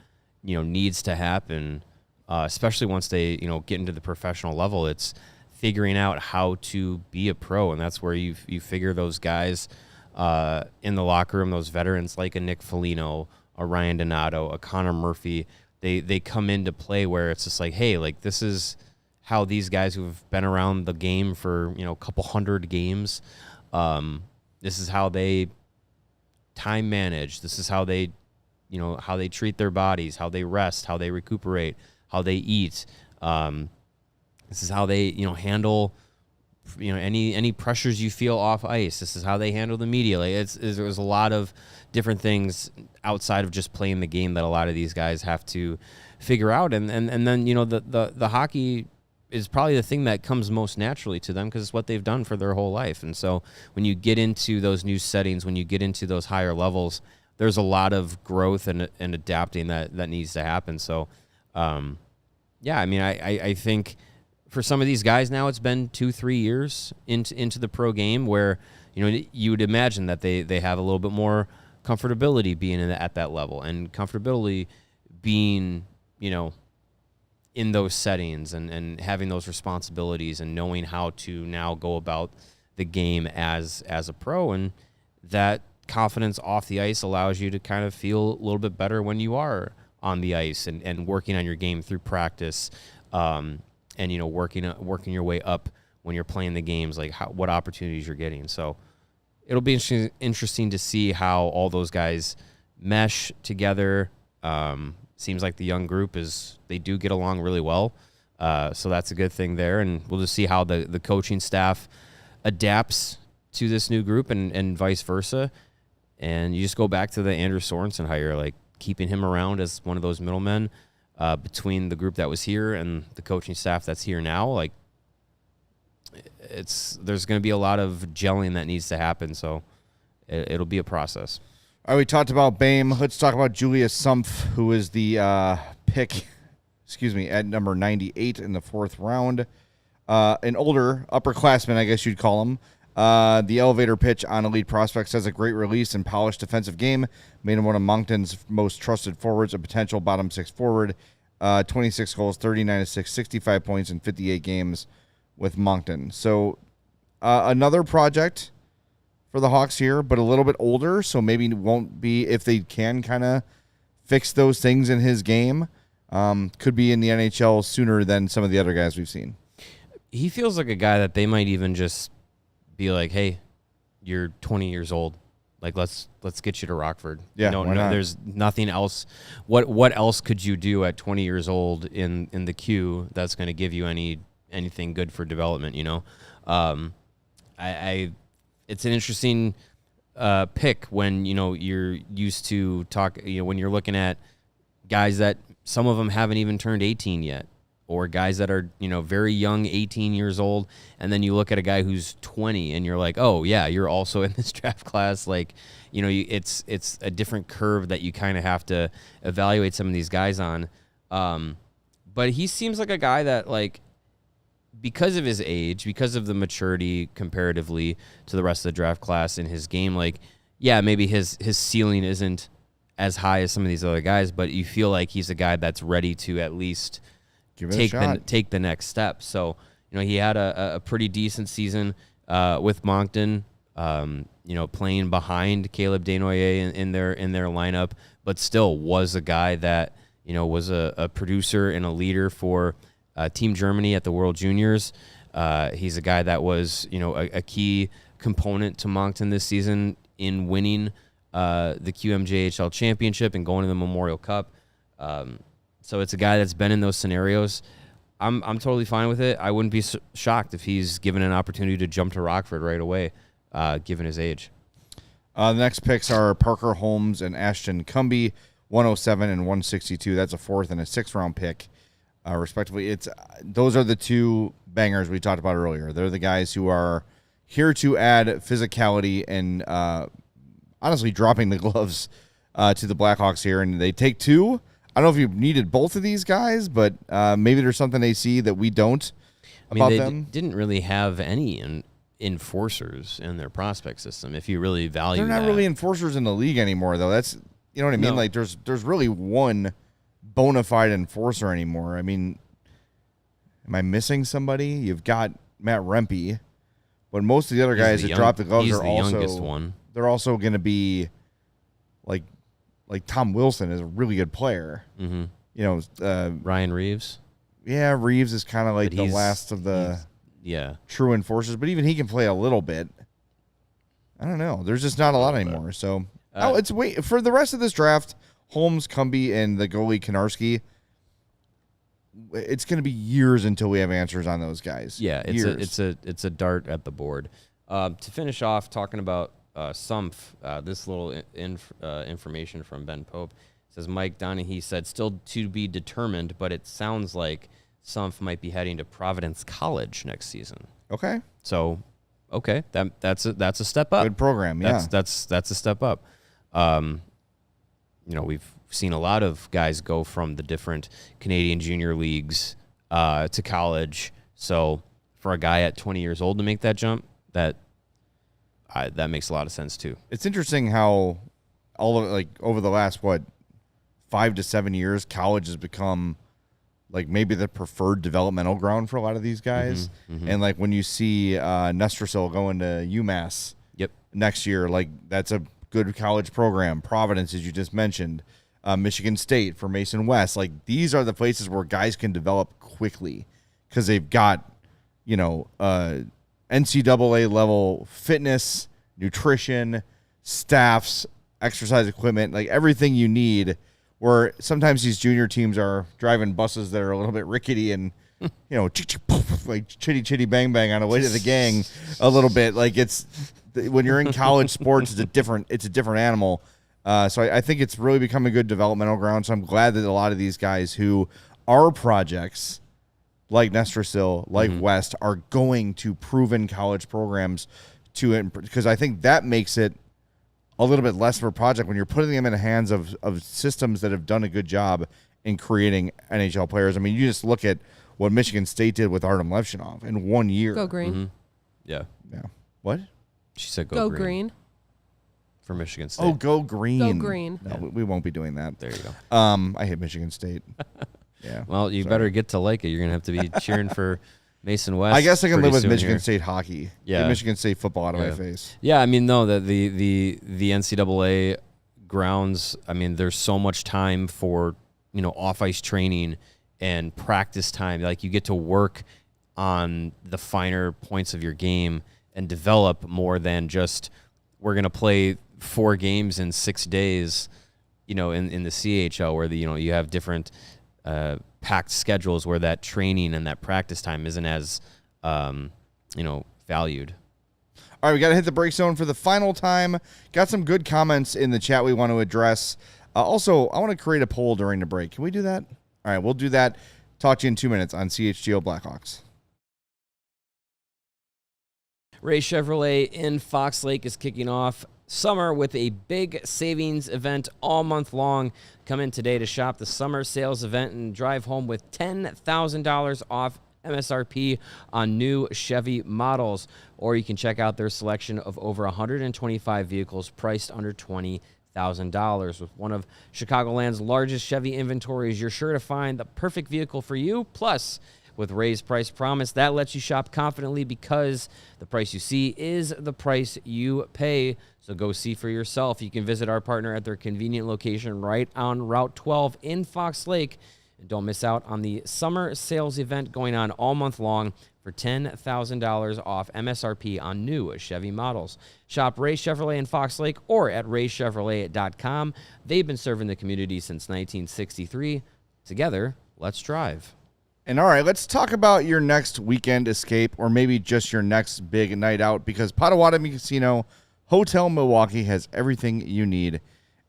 needs to happen, especially once they get into the professional level. It's figuring out how to be a pro, and that's where you figure those guys in the locker room, those veterans like a Nick Foligno, a Ryan Donato, a Connor Murphy. They come into play where it's just hey, this is how these guys who've been around the game for a couple hundred games, this is how they time manage. This is how they how they treat their bodies, how they rest, how they recuperate, how they eat. This is how they handle any pressures you feel off ice. This is how they handle the media. There's a lot of different things outside of just playing the game that a lot of these guys have to figure out, and then the hockey is probably the thing that comes most naturally to them because it's what they've done for their whole life. And so when you get into those new settings, when you get into those higher levels, there's a lot of growth and adapting that needs to happen. So, I think for some of these guys now, it's been 2-3 years into the pro game where, you would imagine that they have a little bit more comfortability being at that level, and comfortability being, in those settings and having those responsibilities and knowing how to now go about the game as a pro, and that confidence off the ice allows you to kind of feel a little bit better when you are on the ice and working on your game through practice, and working your way up when you're playing the games, like what opportunities you're getting. So it'll be interesting to see how all those guys mesh together. Seems like the young group they do get along really well. So that's a good thing there. And we'll just see how the coaching staff adapts to this new group and vice versa. And you just go back to the Andrew Sorensen hire, like keeping him around as one of those middlemen between the group that was here and the coaching staff that's here now. Like there's going to be a lot of gelling that needs to happen. So it'll be a process. All right, we talked about BAME. Let's talk about Julius Sumpf, who is the pick, at number 98 in the 4th round. An older upperclassman, I guess you'd call him. The elevator pitch on Elite Prospects has a great release and polished defensive game. Made him one of Moncton's most trusted forwards, a potential bottom 6 forward. 26 goals, 39 assists, 65 points in 58 games with Moncton. So another project for the Hawks here, but a little bit older, so maybe won't be, if they can kind of fix those things in his game, could be in the NHL sooner than some of the other guys we've seen. He feels like a guy that they might even just be like, hey, you're 20 years old. Like, let's get you to Rockford. Yeah, why not? There's nothing else. What else could you do at 20 years old in the queue that's going to give you anything good for development, it's an interesting pick when, you're used to when you're looking at guys that some of them haven't even turned 18 yet, or guys that are, very young, 18 years old, and then you look at a guy who's 20 and you're like, oh yeah, you're also in this draft class. Like, it's a different curve that you kind of have to evaluate some of these guys on. But he seems like a guy that, like, because of his age, because of the maturity comparatively to the rest of the draft class in his game, like, yeah, maybe his ceiling isn't as high as some of these other guys, but you feel like he's a guy that's ready to at least take the next step. So, he had a pretty decent season with Moncton, playing behind Caleb Desnoyers in their lineup, but still was a guy that, was a producer and a leader for Team Germany at the World Juniors. He's a guy that was, a key component to Moncton this season in winning the QMJHL championship and going to the Memorial Cup. So it's a guy that's been in those scenarios. I'm totally fine with it. I wouldn't be shocked if he's given an opportunity to jump to Rockford right away, given his age. The next picks are Parker Holmes and Ashton Cumby, 107 and 162. That's a 4th and a 6th round pick, respectively. Those are the two bangers we talked about earlier. They're the guys who are here to add physicality and honestly dropping the gloves to the Blackhawks here, and they take two. I don't know if you've needed both of these guys, but maybe there's something they see that we don't about them. They didn't really have any enforcers in their prospect system, if you really value They're not really enforcers in the league anymore, though. That's, you know what I mean? No. Like, there's really one bona fide enforcer anymore. I mean, am I missing somebody? You've got Matt Rempe, but most of the other guys that drop the gloves are also youngest one. They're also going to be like Tom Wilson is a really good player. Mm-hmm. Ryan Reeves. Yeah, Reeves is kind of like the last of the true enforcers, but even he can play a little bit. I don't know. There's just not a lot anymore. So for the rest of this draft, Holmes, Cumby, and the goalie Konarski, it's going to be years until we have answers on those guys. Yeah, it's a dart at the board. To finish off, talking about Sumpf, this little information from Ben Pope says Mike Donahue said still to be determined, but it sounds like Sumpf might be heading to Providence College next season. Okay. So, that's a step up. Good program. Yeah, that's a step up. We've seen a lot of guys go from the different Canadian junior leagues to college. So for a guy at 20 years old to make that jump, that makes a lot of sense too. It's interesting how over the last 5 to 7 years, college has become like maybe the preferred developmental ground for a lot of these guys. And like when you see Nestrasil going to UMass next year, like that's a good college program. Providence, as you just mentioned, Michigan State for Mason West. Like these are the places where guys can develop quickly because they've got, NCAA level fitness, nutrition, staffs, exercise equipment, like everything you need. Where sometimes these junior teams are driving buses that are a little bit rickety and, like chitty bang bang on the way to the gang a little bit. Like it's when you're in college sports, it's a different animal. So I think it's really become a good developmental ground. So I'm glad that a lot of these guys who are projects like Nestrasil, like West, are going to proven college programs because I think that makes it a little bit less of a project when you're putting them in the hands of systems that have done a good job in creating NHL players. I mean, you just look at what Michigan State did with Artem Levchinov in 1 year. Go green. Yeah. What? She said Go green. For Michigan State. Oh, go green. Go green. No, we won't be doing that. There you go. I hate Michigan State. Yeah. Well, you better get to like it. You're gonna have to be cheering for Mason West. I guess I can live with Michigan here. State hockey. Yeah. Get Michigan State football out of my face. Yeah, I mean, no, the NCAA grounds. I mean, there's so much time for off ice training and practice time. Like you get to work on the finer points of your game and develop more than just we're gonna play 4 games in 6 days. In the CHL where you have different packed schedules where that training and that practice time isn't as, valued. All right, we got to hit the break zone for the final time. Got some good comments in the chat we want to address. Also, I want to create a poll during the break. Can we do that? All right, we'll do that. Talk to you in 2 minutes on CHGO Blackhawks. Ray Chevrolet in Fox Lake is kicking off summer with a big savings event all month long. Come in today to shop the summer sales event and drive home with $10,000 off MSRP on new Chevy models. Or you can check out their selection of over 125 vehicles priced under $20,000. With one of Chicagoland's largest Chevy inventories, you're sure to find the perfect vehicle for you. Plus, with Ray's Price Promise, that lets you shop confidently because the price you see is the price you pay. So go see for yourself. You can visit our partner at their convenient location right on Route 12 in Fox Lake. And don't miss out on the summer sales event going on all month long for $10,000 off MSRP on new Chevy models. Shop Ray Chevrolet in Fox Lake or at raychevrolet.com. They've been serving the community since 1963. Together, let's drive. And all right, let's talk about your next weekend escape or maybe just your next big night out because Potawatomi Casino Hotel Milwaukee has everything you need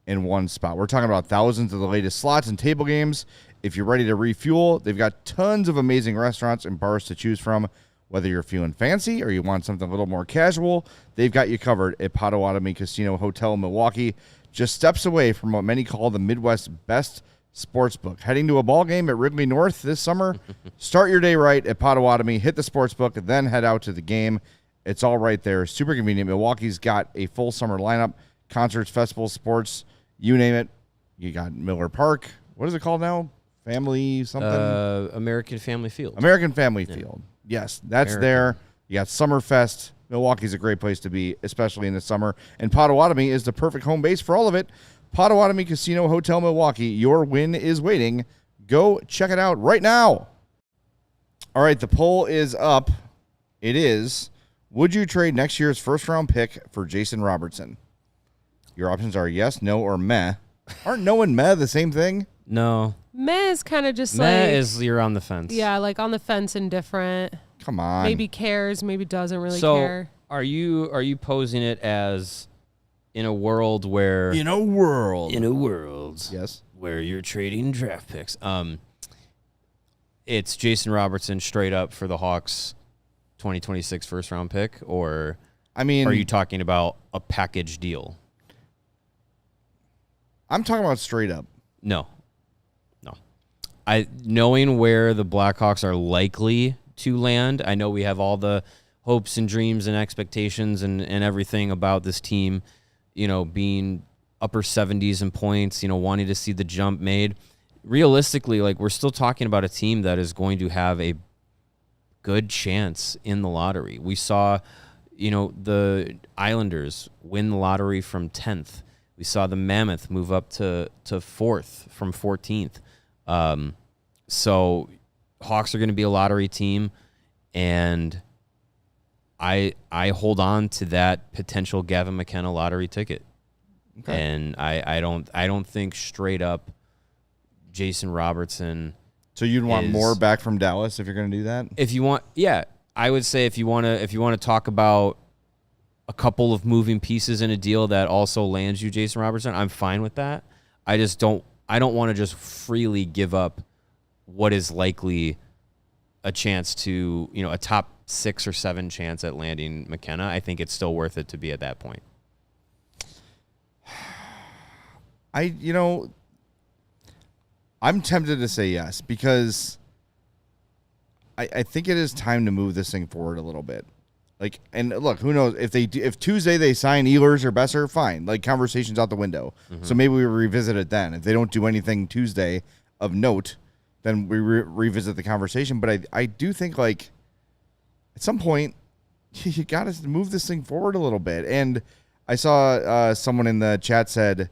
in one spot. We're talking about thousands of the latest slots and table games. If you're ready to refuel, they've got tons of amazing restaurants and bars to choose from. Whether you're feeling fancy or you want something a little more casual, they've got you covered at Potawatomi Casino Hotel Milwaukee, just steps away from what many call the Midwest's best sportsbook. Heading to a ball game at Wrigley North this summer? Start your day right at Potawatomi, hit the sportsbook, then head out to the game. It's all right there. Super convenient. Milwaukee's got a full summer lineup, concerts, festivals, sports, you name it. You got Miller Park. What is it called now? Family something? American Family Field. American Family Field. Yes, that's there. You got Summerfest. Milwaukee's a great place to be, especially in the summer. And Potawatomi is the perfect home base for all of it. Potawatomi Casino Hotel Milwaukee. Your win is waiting. Go check it out right now. All right, the poll is up. It is, would you trade next year's first-round pick for Jason Robertson? Your options are yes, no, or meh. Aren't no and meh the same thing? No. Meh is kind of just Meh like... is you're on the fence. Yeah, like on the fence and different. Come on. Maybe cares, maybe doesn't really so care. Are you posing it as in a world where... In a world. Yes. Where you're trading draft picks. It's Jason Robertson straight up for the Hawks 2026 first-round pick, or I mean, are you talking about a package deal? I'm talking about straight up. No. Knowing where the Blackhawks are likely to land, I know we have all the hopes and dreams and expectations and everything about this team, being upper 70s in points, wanting to see the jump made. realistically, like, we're still talking about a team that is going to have a good chance in the lottery. We saw, the Islanders win the lottery from 10th. We saw the Mammoth move up to 4th from 14th. So Hawks are going to be a lottery team, and I hold on to that potential Gavin McKenna lottery ticket. Okay. And I don't think straight up Jason Robertson. So you'd want more back from Dallas if you're going to do that? If you want, yeah, I would say if you want to talk about a couple of moving pieces in a deal that also lands you Jason Robertson, I'm fine with that. I don't want to just freely give up what is likely a chance to, a top 6 or 7 chance at landing McKenna. I think it's still worth it to be at that point. I'm tempted to say yes, because I think it is time to move this thing forward a little bit. Like, and look, who knows if Tuesday they sign Ehlers or Besser, fine. Like, conversation's out the window. Mm-hmm. So maybe we revisit it then. If they don't do anything Tuesday of note, then we revisit the conversation. But I do think, like, at some point you got to move this thing forward a little bit. And I saw someone in the chat said,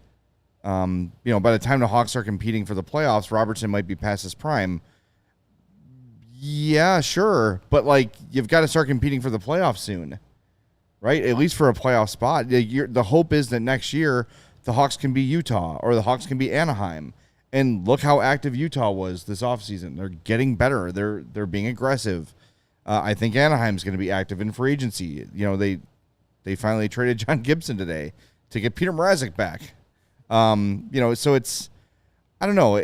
by the time the Hawks are competing for the playoffs, Robertson might be past his prime. Yeah, sure. But, like, you've got to start competing for the playoffs soon, right? At least for a playoff spot. The hope is that next year the Hawks can be Utah or the Hawks can be Anaheim. And look how active Utah was this offseason. They're getting better. They're being aggressive. I think Anaheim's going to be active in free agency. They finally traded John Gibson today to get Peter Mrazek back. So it's, I don't know.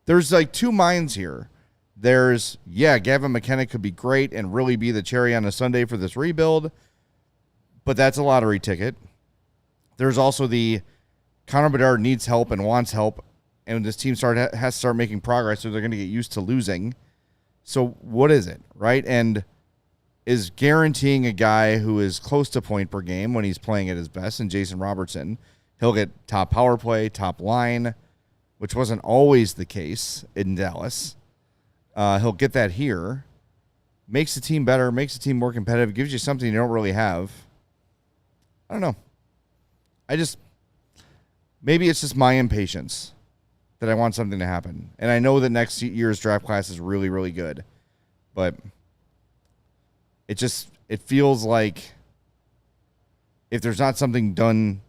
There's like two minds here. There's, Gavin McKenna could be great and really be the cherry on a sundae for this rebuild, but that's a lottery ticket. There's also the Connor Bedard needs help and wants help, and this team has to start making progress, so they're going to get used to losing. So what is it, right? And is guaranteeing a guy who is close to point per game when he's playing at his best, and Jason Robertson, he'll get top power play, top line, which wasn't always the case in Dallas. He'll get that here. Makes the team better, makes the team more competitive, gives you something you don't really have. I don't know. Maybe it's just my impatience that I want something to happen. And I know that next year's draft class is really, really good. But it feels like if there's not something done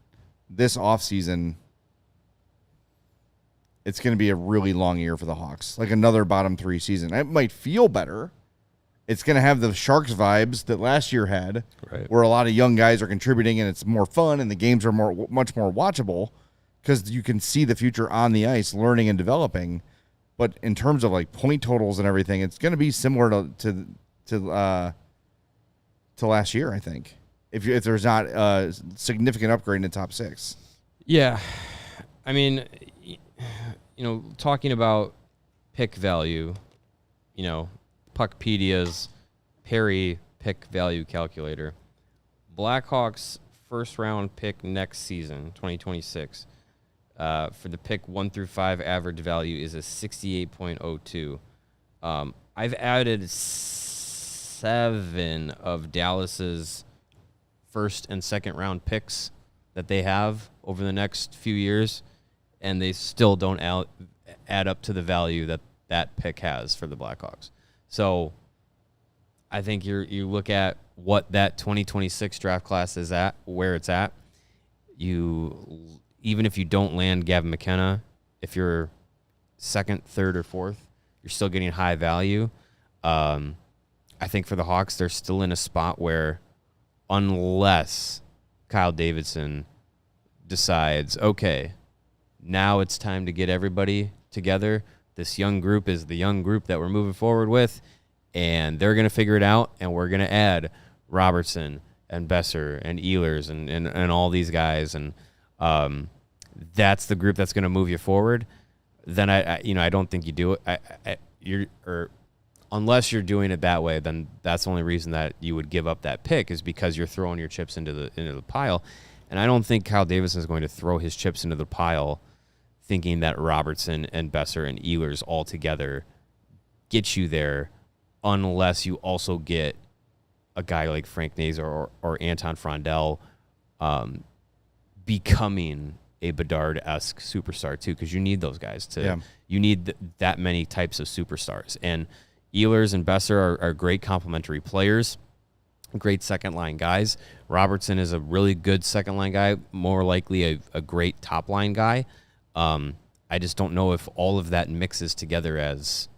this offseason, it's going to be a really long year for the Hawks. Like another bottom 3 season. It might feel better. It's going to have the Sharks vibes that last year had, right, where a lot of young guys are contributing and it's more fun and the games are much more watchable because you can see the future on the ice, learning and developing. But in terms of like point totals and everything, it's going to be similar to last year, I think. If there's not a significant upgrade in the top 6. Yeah. I mean, talking about pick value, Puckpedia's Perry pick value calculator, Blackhawks first round pick next season, 2026, for the pick 1 through 5 average value is a 68.02. I've added 7 of Dallas's first and second round picks that they have over the next few years, and they still don't add up to the value that pick has for the Blackhawks. So I think you look at what that 2026 draft class is at, where it's at. Even if you don't land Gavin McKenna, if you're second, third, or fourth, you're still getting high value. I think for the Hawks, they're still in a spot where, unless Kyle Davidson decides, okay, now it's time to get everybody together. This young group is the young group that we're moving forward with, and they're going to figure it out, and we're going to add Robertson and Besser and Ehlers and all these guys, and that's the group that's going to move you forward. Then I don't think you do it. Unless you're doing it that way, then that's the only reason that you would give up that pick is because you're throwing your chips into the pile. And I don't think Kyle Davidson is going to throw his chips into the pile thinking that Robertson and Besser and Ehlers all together get you there unless you also get a guy like Frank Nazar or Anton Frondell becoming a Bedard-esque superstar too, because you need those guys you need that many types of superstars. And Ehlers and Besser are great complementary players, great second-line guys. Robertson is a really good second-line guy, more likely a great top-line guy. I just don't know if all of that mixes together as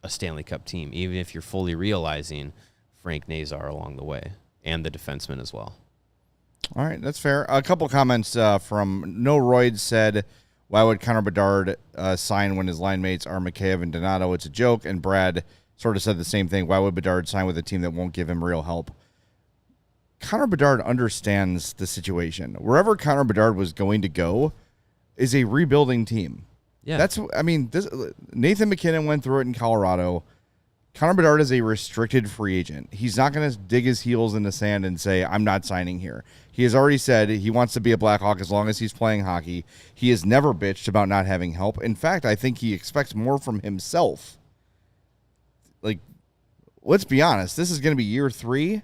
a Stanley Cup team, even if you're fully realizing Frank Nazar along the way and the defenseman as well. All right, that's fair. A couple comments from No Royd said, why would Connor Bedard sign when his line mates are Mikheyev and Donato? It's a joke. And Brad sort of said the same thing. Why would Bedard sign with a team that won't give him real help? Connor Bedard understands the situation. Wherever Connor Bedard was going to go is a rebuilding team. Yeah. Nathan McKinnon went through it in Colorado. Connor Bedard is a restricted free agent. He's not going to dig his heels in the sand and say, I'm not signing here. He has already said he wants to be a Blackhawk as long as he's playing hockey. He has never bitched about not having help. In fact, I think he expects more from himself. Like, let's be honest. This is going to be year 3.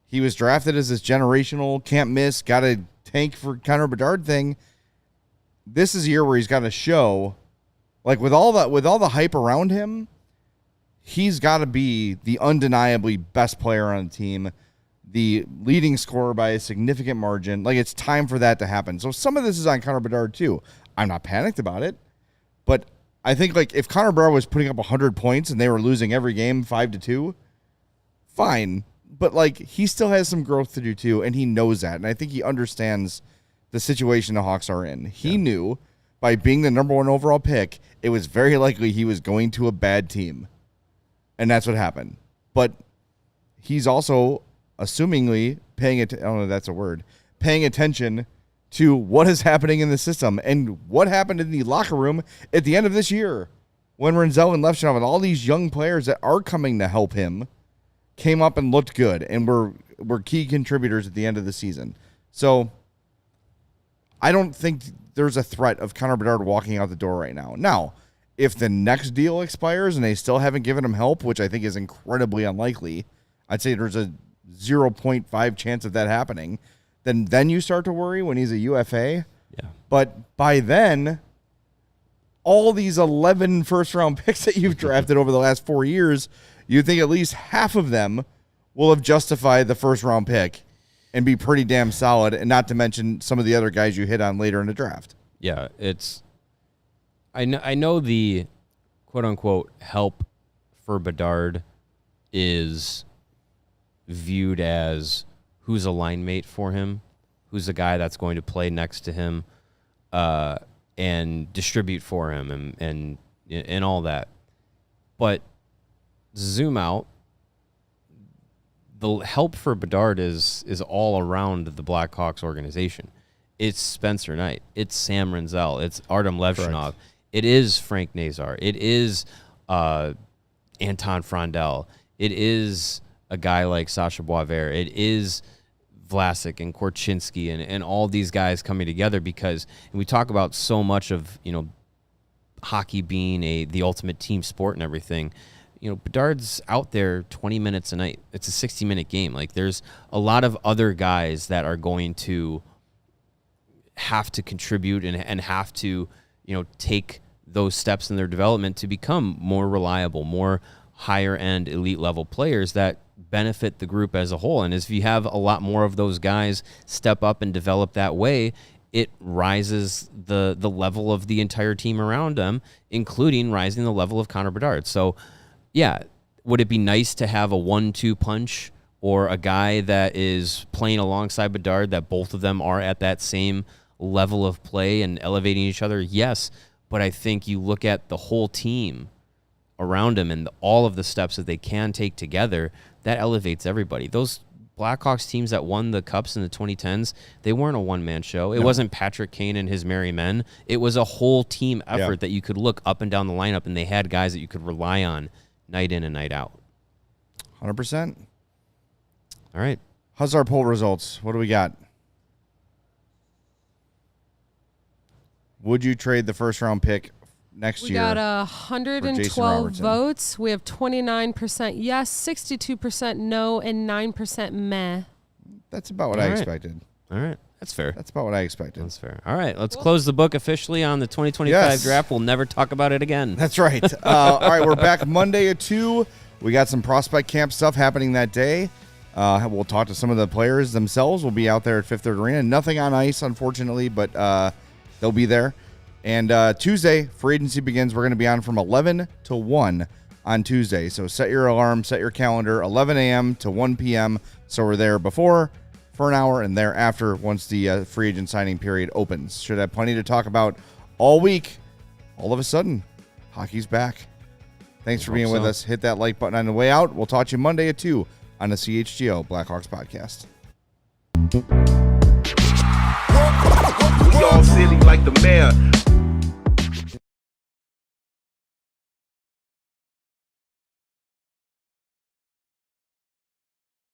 He was drafted as this generational, can't miss, got to tank for Connor Bedard thing. This is a year where he's got to show, like with all the hype around him, he's got to be the undeniably best player on the team, the leading scorer by a significant margin. Like, it's time for that to happen. So some of this is on Connor Bedard too. I'm not panicked about it, but I think like if Connor Bedard was putting up 100 points and they were losing every game 5-2, fine. But like he still has some growth to do too, and he knows that. And I think he understands the situation the Hawks are in. He knew by being the number 1 overall pick, it was very likely he was going to a bad team. And that's what happened. But he's also assumingly paying attention to what is happening in the system and what happened in the locker room at the end of this year when Renzel and Levchinov and all these young players that are coming to help him came up and looked good and were key contributors at the end of the season. So I don't think there's a threat of Connor Bedard walking out the door right now. Now, if the next deal expires and they still haven't given him help, which I think is incredibly unlikely, I'd say there's a 0.5 chance of that happening, then you start to worry when he's a UFA. Yeah. But by then, all these 11 first-round picks that you've drafted over the last 4 years, you think at least half of them will have justified the first-round pick and be pretty damn solid, and not to mention some of the other guys you hit on later in the draft. Yeah, I know the quote-unquote help for Bedard is viewed as who's a line mate for him, who's the guy that's going to play next to him and distribute for him and all that. But zoom out, the help for Bedard is all around the Blackhawks organization. It's Spencer Knight. It's Sam Renzel. It's Artem Levchinov. Correct. It is Frank Nazar. It is Anton Frondell. It is a guy like Sasha Boisvert. It is Vlasic and Korchinski and all these guys coming together because we talk about so much of, hockey being the ultimate team sport and everything. Bedard's out there 20 minutes a night. It's a 60-minute game. Like, there's a lot of other guys that are going to have to contribute and have to, take those steps in their development to become more reliable, more higher-end elite-level players that benefit the group as a whole. And if you have a lot more of those guys step up and develop that way, it rises the level of the entire team around them, including rising the level of Connor Bedard. So, yeah, would it be nice to have a 1-2 punch or a guy that is playing alongside Bedard that both of them are at that same level of play and elevating each other? Yes, but I think you look at the whole team around him and all of the steps that they can take together, that elevates everybody. Those Blackhawks teams that won the Cups in the 2010s, they weren't a one-man show. It wasn't Patrick Kane and his merry men. It was a whole team effort that you could look up and down the lineup, and they had guys that you could rely on night in and night out. 100%. All right. How's our poll results? What do we got? Would you trade the first round pick next We year? got Jason 112 Robertson? votes. We have 29% yes, 62% no, and 9% meh. That's about what I All right. expected. All right. That's fair. That's about what I expected. That's fair. All right. Let's close the book officially on the 2025 Yes. draft. We'll never talk about it again. That's right. All right, we're back Monday at 2. We got some prospect camp stuff happening that day. We'll talk to some of the players themselves. We'll be out there at Fifth Third Arena. Nothing on ice, unfortunately, but they'll be there. And Tuesday, free agency begins. We're going to be on from 11 to 1 on Tuesday. So set your alarm, set your calendar, 11 a.m. to 1 p.m. So we're there before, for an hour, and thereafter once the free agent signing period opens. Should have plenty to talk about all week. All of a sudden, hockey's back. Thanks for being with us. Hit that like button on the way out. We'll talk to you Monday at 2 on the CHGO Blackhawks podcast. We all silly like the mayor.